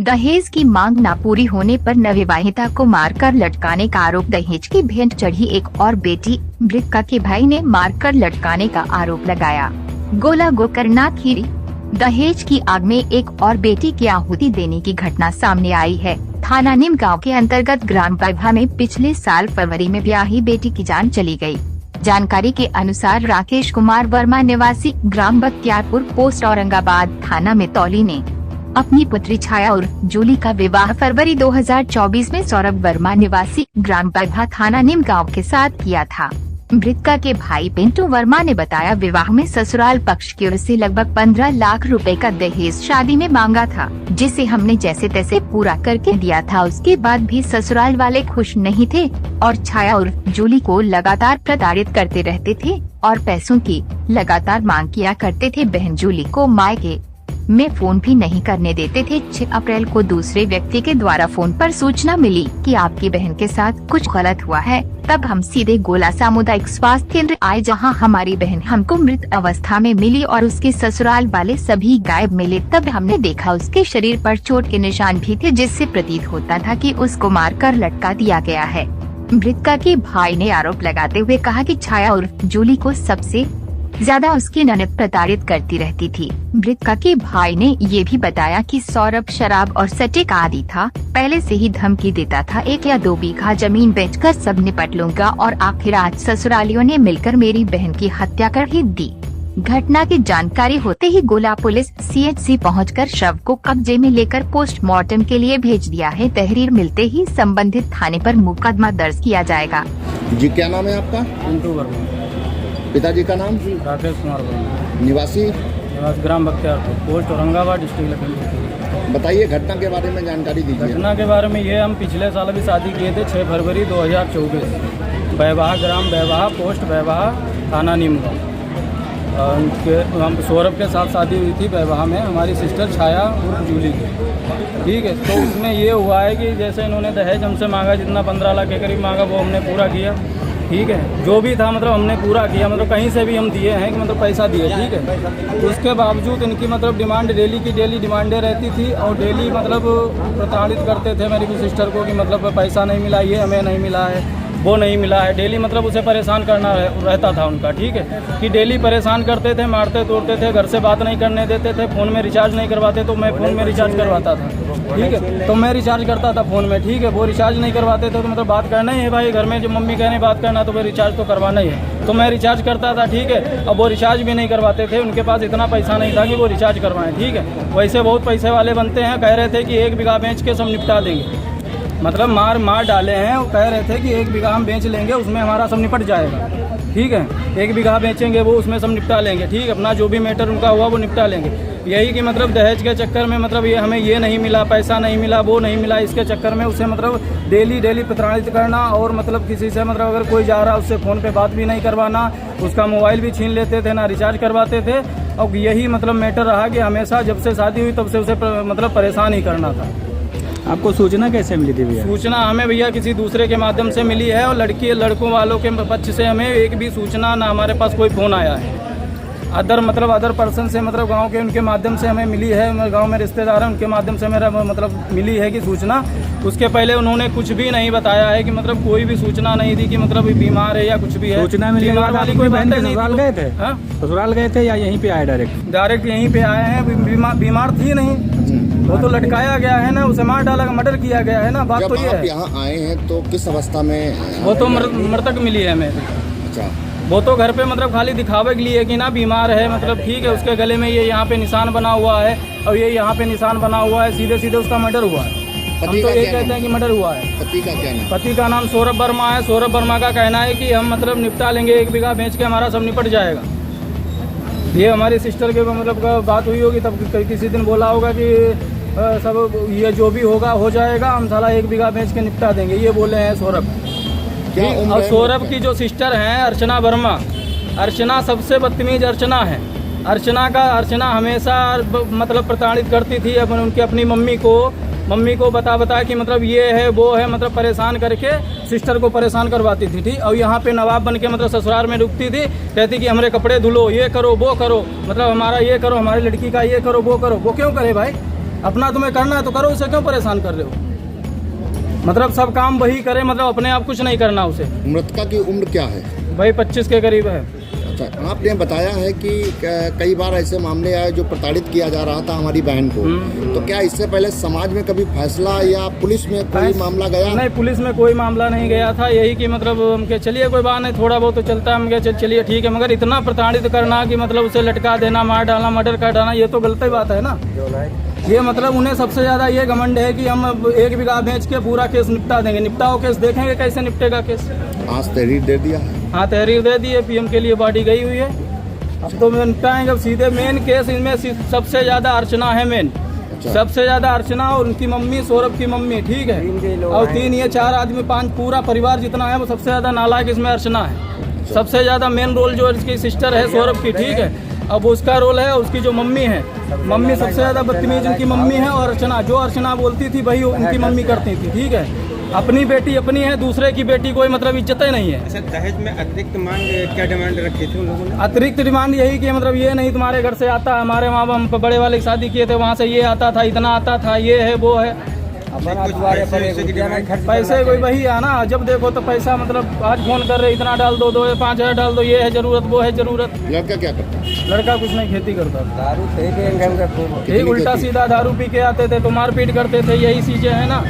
दहेज की मांग न पूरी होने पर नवविवाहिता को मारकर लटकाने का आरोप। दहेज की भेंट चढ़ी एक और बेटी, मृतका के भाई ने मारकर लटकाने का आरोप लगाया। गोला गोकर्णा खीरी दहेज की आग में एक और बेटी की आहुति देने की घटना सामने आई है। थाना नीम गाँव के अंतर्गत ग्राम बैभा में पिछले साल फरवरी में ब्याही बेटी की जान चली गई। जानकारी के अनुसार राकेश कुमार वर्मा निवासी ग्राम बख्तियारपुर पोस्ट औरंगाबाद थाना में तौली ने अपनी पुत्री छाया और जूली का विवाह फरवरी 2024 में सौरभ वर्मा निवासी ग्राम बैभा थाना नीम गाँव के साथ किया था। मृतका के भाई पिंटू वर्मा ने बताया, विवाह में ससुराल पक्ष की ओर से लगभग 15 लाख रुपए का दहेज शादी में मांगा था, जिसे हमने जैसे तैसे पूरा करके दिया था। उसके बाद भी ससुराल वाले खुश नहीं थे और छाया और जूली को लगातार प्रताड़ित करते रहते थे और पैसों की लगातार मांग किया करते थे। बहन जूली को मायके में फोन भी नहीं करने देते थे। 6 अप्रैल को दूसरे व्यक्ति के द्वारा फोन पर सूचना मिली कि आपकी बहन के साथ कुछ गलत हुआ है। तब हम सीधे गोला सामुदायिक स्वास्थ्य केंद्र आए, जहां हमारी बहन हमको मृत अवस्था में मिली और उसके ससुराल वाले सभी गायब मिले। तब हमने देखा उसके शरीर पर चोट के निशान भी थे, जिससे प्रतीत होता था कि उसको मारकर लटका दिया गया है। मृतका के भाई ने आरोप लगाते हुए कहा कि छाया और जूली को सबसे ज्यादा उसकी ननद प्रताड़ित करती रहती थी। मृतका के भाई ने ये भी बताया कि सौरभ शराब और सट्टे का आदी था, पहले से ही धमकी देता था 1 या 2 बीघा जमीन बेचकर सब निपट लूंगा और आखिर आज ससुरालियों ने मिलकर मेरी बहन की हत्या कर ही दी। घटना की जानकारी होते ही गोला पुलिस CHC पहुंचकर शव को कब्जे में लेकर पोस्टमार्टम के लिए भेज दिया है। तहरीर मिलते ही संबंधित थाने पर मुकदमा दर्ज किया जाएगा। जी, क्या नाम है आपका? पिंटू वर्मा। पिताजी का नाम? राकेश कुमार वर्मा। निवासी ग्राम बख्तियारपुर पोस्ट औरंगाबाद डिस्ट्रिक्ट लखनऊ। बताइए घटना के बारे में जानकारी दीजिए। घटना के बारे में ये, हम पिछले साल भी शादी किए थे 6 फरवरी 2024, बैभा ग्राम बैभा पोस्ट बैभा थाना नीम गाँव। उनके हम सौरभ के साथ शादी हुई थी बैभा में, हमारी सिस्टर छाया और जूली की। ठीक है, तो उसमें ये हुआ है कि जैसे इन्होंने दहेज हमसे मांगा, जितना 15 लाख के करीब मांगा वो हमने पूरा किया। ठीक है, जो भी था मतलब हमने पूरा किया, मतलब कहीं से भी हम दिए हैं कि मतलब पैसा दिए। ठीक है, तो उसके बावजूद इनकी मतलब डिमांड डेली की डेली डिमांडें रहती थी और डेली मतलब प्रताड़ित करते थे मेरी सिस्टर को कि मतलब पैसा नहीं मिला, ये हमें नहीं मिला है, वो नहीं मिला है। डेली मतलब उसे परेशान करना रहता था उनका। ठीक है, कि डेली परेशान करते थे, मारते तोड़ते थे, घर से बात नहीं करने देते थे, फ़ोन में रिचार्ज नहीं करवाते तो मैं फ़ोन में रिचार्ज करवाता था। ठीक है, तो मैं रिचार्ज करता था फ़ोन में। ठीक है, वो रिचार्ज नहीं करवाते थे तो मतलब बात करना ही है भाई, घर में जब मम्मी कहने बात करना तो भाई रिचार्ज तो करवाना ही है, तो मैं रिचार्ज करता था। ठीक है, अब वो रिचार्ज भी नहीं करवाते थे, उनके पास इतना पैसा नहीं था कि वो रिचार्ज करवाएं। ठीक है, वैसे बहुत पैसे वाले बनते हैं, कह रहे थे कि 1 बीघा बेच के सब निपटा देंगे, मतलब मार डाले हैं। वो कह रहे थे कि 1 बीघा हम बेच लेंगे, उसमें हमारा सब निपट जाएगा। ठीक है, 1 बीघा बेचेंगे, वो उसमें सब निपटा लेंगे। ठीक है, अपना जो भी मैटर उनका हुआ वो निपटा लेंगे। यही कि मतलब दहेज के चक्कर में मतलब ये हमें ये नहीं मिला, पैसा नहीं मिला, वो नहीं मिला, इसके चक्कर में उसे मतलब डेली प्रताड़ित करना और मतलब किसी से मतलब अगर कोई जा रहा उससे फ़ोन पे बात भी नहीं करवाना, उसका मोबाइल भी छीन लेते थे, ना रिचार्ज करवाते थे। और यही मतलब मैटर रहा कि हमेशा जब से शादी हुई तब से उसे मतलब परेशान ही करना था। आपको सूचना कैसे मिली थी भैया? सूचना हमें भैया किसी दूसरे के माध्यम से मिली है और लड़कों वालों के पक्ष से हमें एक भी सूचना ना हमारे पास कोई फ़ोन आया है। अदर पर्सन से मतलब गांव के उनके माध्यम से हमें मिली है, गांव में रिश्तेदार हैं उनके माध्यम से मेरा मतलब मिली है कि सूचना। उसके पहले उन्होंने कुछ भी नहीं बताया है कि मतलब कोई भी सूचना नहीं दी कि मतलब बीमार है या कुछ भी है। सूचना मिली वाली कोई बहन के ससुराल गए थे? ससुराल गए थे या यहीं पे आए? डायरेक्ट यहीं पे आए हैं। बीमार थी नहीं, वो तो लटकाया गया है ना, उसे मार डाला, मर्डर किया गया है ना। बात तो ये है। यहाँ आए हैं तो किस अवस्था में? वो तो मृतक मिली है हमें। अच्छा, वो तो घर पे मतलब खाली दिखावे के लिए कि ना बीमार है मतलब। ठीक है, उसके गले में ये यहाँ पे निशान बना हुआ है और ये यहाँ पे निशान बना हुआ है, सीधे उसका मर्डर हुआ है। हम तो ये कहते हैं कि मर्डर हुआ है। पति का क्या नाम? पति का नाम सौरभ वर्मा है। सौरभ वर्मा का कहना है कि हम मतलब निपटा लेंगे, 1 बीघा बेच के हमारा सब निपट जाएगा। ये हमारी सिस्टर के मतलब बात हुई होगी तब किसी दिन बोला होगा कि सब ये जो भी होगा हो जाएगा, हम साला 1 बीघा बेच के निपटा देंगे, ये बोले हैं सौरभ। और सौरभ की जो सिस्टर हैं अर्चना वर्मा, अर्चना सबसे बदतमीज अर्चना है। अर्चना हमेशा मतलब प्रताड़ित करती थी उनकी अपनी मम्मी को बता कि मतलब ये है वो है, मतलब परेशान करके सिस्टर को परेशान करवाती थी। ठीक, और यहाँ पे नवाब बन के मतलब ससुराल में रुकती थी, कहती कि हमारे कपड़े धुलो, ये करो वो करो, मतलब हमारा ये करो, हमारी लड़की का ये करो वो करो। वो क्यों करे भाई? अपना तुम्हें करना है तो करो, उसे क्यों परेशान कर रहे हो? मतलब सब काम वही करे, मतलब अपने आप कुछ नहीं करना उसे। मृतका की उम्र क्या है? भाई 25 के करीब है। अच्छा, आपने बताया है कि कई बार ऐसे मामले आए जो प्रताड़ित किया जा रहा था हमारी बहन को, तो क्या इससे पहले समाज में कभी फैसला या पुलिस में कोई मामला गया? नहीं, पुलिस में कोई मामला नहीं गया था। यही कि मतलब हम के चलिए कोई बात नहीं, थोड़ा बहुत तो चलता है, हम के चलिए ठीक है, मगर इतना प्रताड़ित करना कि मतलब उसे लटका देना, मार डालना, मर्डर कर डालना, ये तो गलत ही बात है ना। ये मतलब उन्हें सबसे ज़्यादा ये घमंड है कि हम 1 बीघा बेच के पूरा केस निपटा देंगे। निपटाओ केस, देखेंगे कैसे निपटेगा केस। आज तहरीर दे दिया है? हाँ, तहरीर दे दी है, PM के लिए बॉडी गई हुई है। अब तो निपटाएंगे। अब सीधे मेन केस इनमें सबसे ज़्यादा अर्चना है मेन। अच्छा। सबसे ज़्यादा अर्चना और उनकी मम्मी, सौरभ की मम्मी, ठीक है। और 3 ये 4 आदमी, 5 पूरा परिवार जितना है वो सबसे ज़्यादा नालायक इसमें अर्चना है। सबसे ज़्यादा मेन रोल जो इसकी सिस्टर है सौरभ की, ठीक है। अब उसका रोल है, उसकी जो मम्मी है, मम्मी सबसे ज़्यादा बदतमीज उनकी मम्मी है। और अर्चना, जो अर्चना बोलती थी वही उनकी मम्मी करती थी, ठीक है। अपनी बेटी अपनी है, दूसरे की बेटी कोई मतलब इज्जत ही नहीं है। अच्छा, दहेज में अतिरिक्त मांग क्या डिमांड रखी थी उन लोगों ने? अतिरिक्त डिमांड यही कि मतलब ये नहीं तुम्हारे घर से आता, हमारे माँ बाप हम बड़े वाले की शादी किए थे, वहाँ से ये आता था, इतना आता था, ये है वो है। पैसे कोई वही है ना, जब देखो तो पैसा, मतलब आज फोन कर रहे इतना डाल दो, 5,000 डाल दो, ये है जरूरत, वो है जरूरत। लड़का क्या करता है? लड़का कुछ नहीं, खेती करता था। दारू यही उल्टा सीधा दारू पी के आते थे तो मारपीट करते थे, यही चीजें है ना।